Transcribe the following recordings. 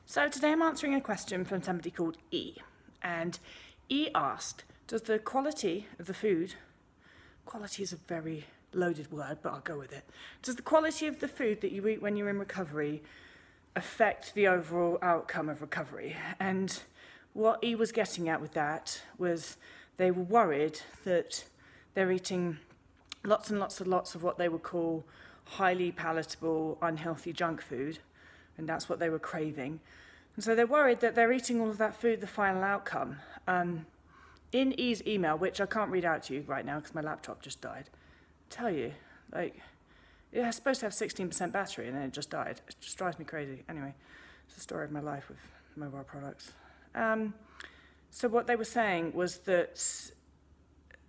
So today I'm answering a question from somebody called E. And E asked, does the quality of the food, quality is a very loaded word, but I'll go with it. Does the quality of the food that you eat when you're in recovery affect the overall outcome of recovery? And what E was getting at with that was they were worried that they're eating lots and lots of what they would call highly palatable, unhealthy junk food, and that's what they were craving. And so they're worried that they're eating all of that food, the final outcome. In E's email, which I can't read out to you right now because my laptop just died, I tell you, it's supposed to have 16% battery and then it just died. It just drives me crazy. Anyway, it's the story of my life with mobile products. So what they were saying was that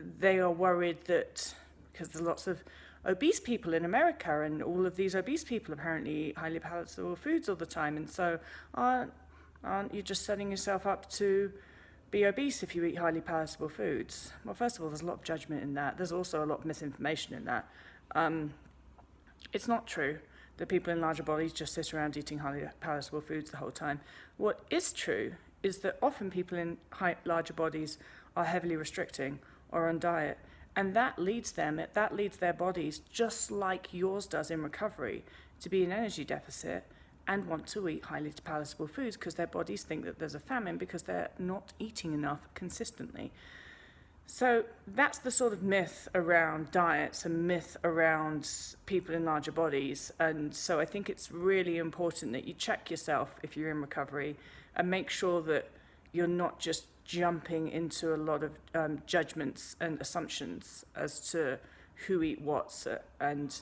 they are worried that, because there's lots of obese people in America, and all of these obese people apparently eat highly palatable foods all the time, and so aren't you just setting yourself up to be obese if you eat highly palatable foods? Well, first of all, there's a lot of judgment in that. There's also a lot of misinformation in that. It's not true that people in larger bodies just sit around eating highly palatable foods the whole time. What is true is that often people in larger bodies are heavily restricting or on diet, and that leads their bodies, just like yours does in recovery, to be in energy deficit and want to eat highly palatable foods because their bodies think that there's a famine because they're not eating enough consistently. So that's the sort of myth around diets and myth around people in larger bodies. And so I think it's really important that you check yourself if you're in recovery and make sure that you're not just jumping into a lot of judgments and assumptions as to who eat what. And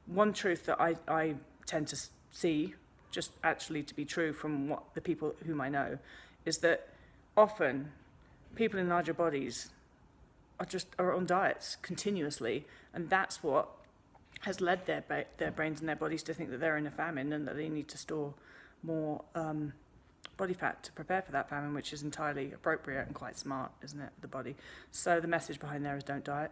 one truth that I tend to see, just actually to be true from what the people whom I know, is that often people in larger bodies are on diets continuously, and that's what has led their brains and their bodies to think that they're in a famine and that they need to store more body fat to prepare for that famine, which is entirely appropriate and quite smart, isn't it, the body? So the message behind there is don't diet.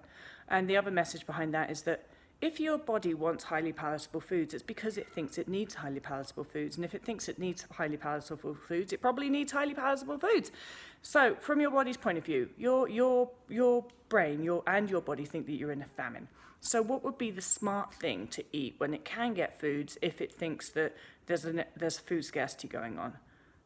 And the other message behind that is that if your body wants highly palatable foods, it's because it thinks it needs highly palatable foods. And if it thinks it needs highly palatable foods, it probably needs highly palatable foods. So from your body's point of view, your brain and your body think that you're in a famine. So what would be the smart thing to eat when it can get foods if it thinks that there's food scarcity going on?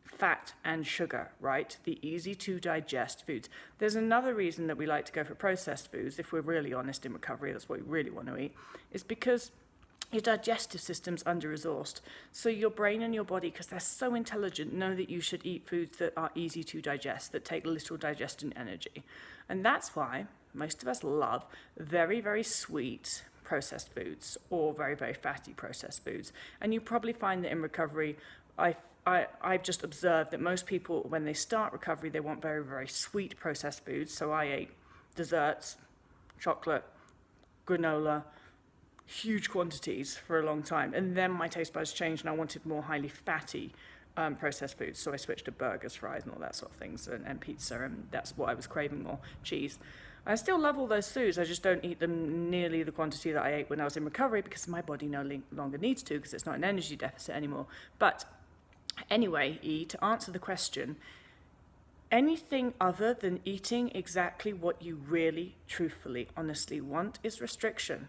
Fat and sugar, right? The easy to digest foods. There's another reason that we like to go for processed foods, if we're really honest in recovery, that's what we really want to eat, is because your digestive system's under-resourced. So your brain and your body, because they're so intelligent, know that you should eat foods that are easy to digest, that take little digestion energy. And that's why most of us love very, very sweet processed foods or very, very fatty processed foods. And you probably find that in recovery, I've just observed that most people, when they start recovery, they want very, very sweet processed foods. So I ate desserts, chocolate, granola, huge quantities for a long time. And then my taste buds changed and I wanted more highly fatty processed foods. So I switched to burgers, fries, and all that sort of things, and pizza, and that's what I was craving more, cheese. I still love all those foods. I just don't eat them nearly the quantity that I ate when I was in recovery because my body no longer needs to, because it's not an energy deficit anymore. But anyway, E, to answer the question, anything other than eating exactly what you really, truthfully, honestly want is restriction.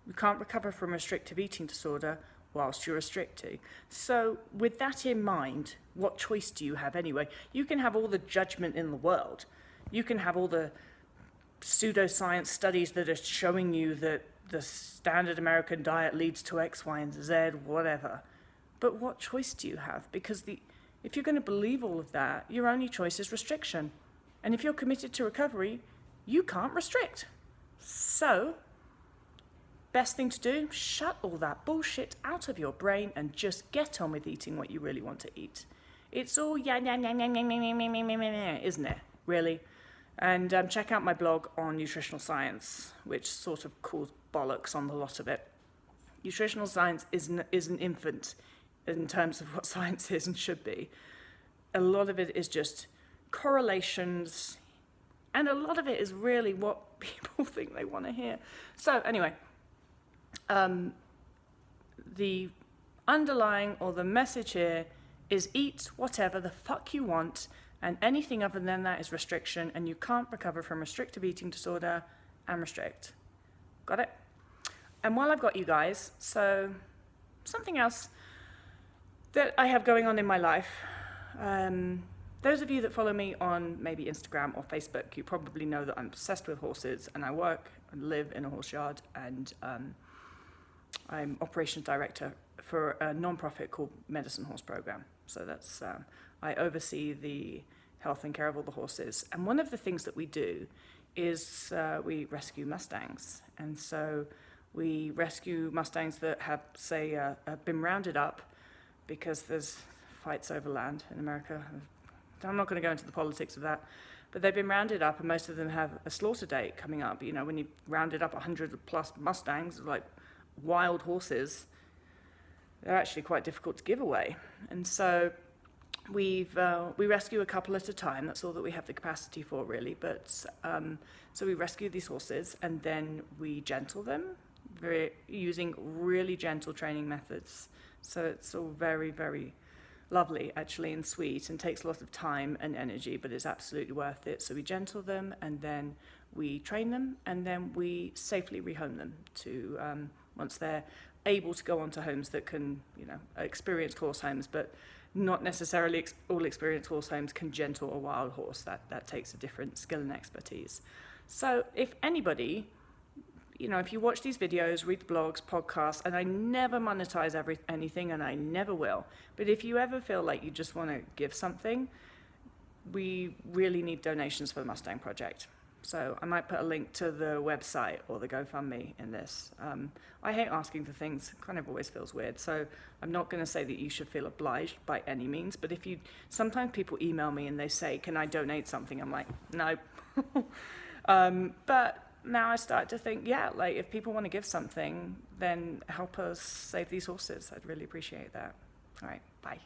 You can't recover from restrictive eating disorder whilst you're restricting. So with that in mind, what choice do you have anyway? You can have all the judgment in the world. You can have all the pseudoscience studies that are showing you that the standard American diet leads to X, Y, and Z, whatever. But what choice do you have? Because if you're going to believe all of that, your only choice is restriction. And if you're committed to recovery, you can't restrict. So, best thing to do, shut all that bullshit out of your brain and just get on with eating what you really want to eat. It's all isn't it? Really? And check out my blog on nutritional science, which sort of calls bollocks on the lot of it. Nutritional science is an infant in terms of what science is and should be. A lot of it is just correlations, and a lot of it is really what people think they want to hear. So anyway, the underlying or the message here is eat whatever the fuck you want, and anything other than that is restriction, and you can't recover from restrictive eating disorder and restrict. Got it? And while I've got you guys, so something else that I have going on in my life. Those of you that follow me on maybe Instagram or Facebook, you probably know that I'm obsessed with horses, and I work and live in a horse yard, and I'm operations director for a non-profit called Medicine Horse Program. So that's I oversee the health and care of all the horses. And one of the things that we do is we rescue Mustangs. And so we rescue Mustangs that have, say, have been rounded up because there's fights over land in America. I'm not going to go into the politics of that, but they've been rounded up, and most of them have a slaughter date coming up. You know, when you rounded up 100 plus Mustangs, like wild horses, they're actually quite difficult to give away. And so we rescue a couple at a time. That's all that we have the capacity for, really. But so we rescue these horses, and then we gentle them, using really gentle training methods. So it's all very, very lovely, actually, and sweet, and takes a lot of time and energy, but it's absolutely worth it. So we gentle them, and then we train them, and then we safely rehome them to once they're able to go on to homes that can, you know, experienced horse homes, but not necessarily all experienced horse homes can gentle a wild horse. That takes a different skill and expertise. So if anybody, you know, if you watch these videos, read the blogs, podcasts, and I never monetize anything, and I never will, but if you ever feel like you just want to give something, we really need donations for the Mustang Project. So I might put a link to the website or the GoFundMe in this. I hate asking for things, kind of always feels weird, so I'm not going to say that you should feel obliged by any means, but if you, sometimes people email me and they say, can I donate something? I'm like, no. But now I start to think, yeah, like if people want to give something, then help us save these horses. I'd really appreciate that. All right, bye.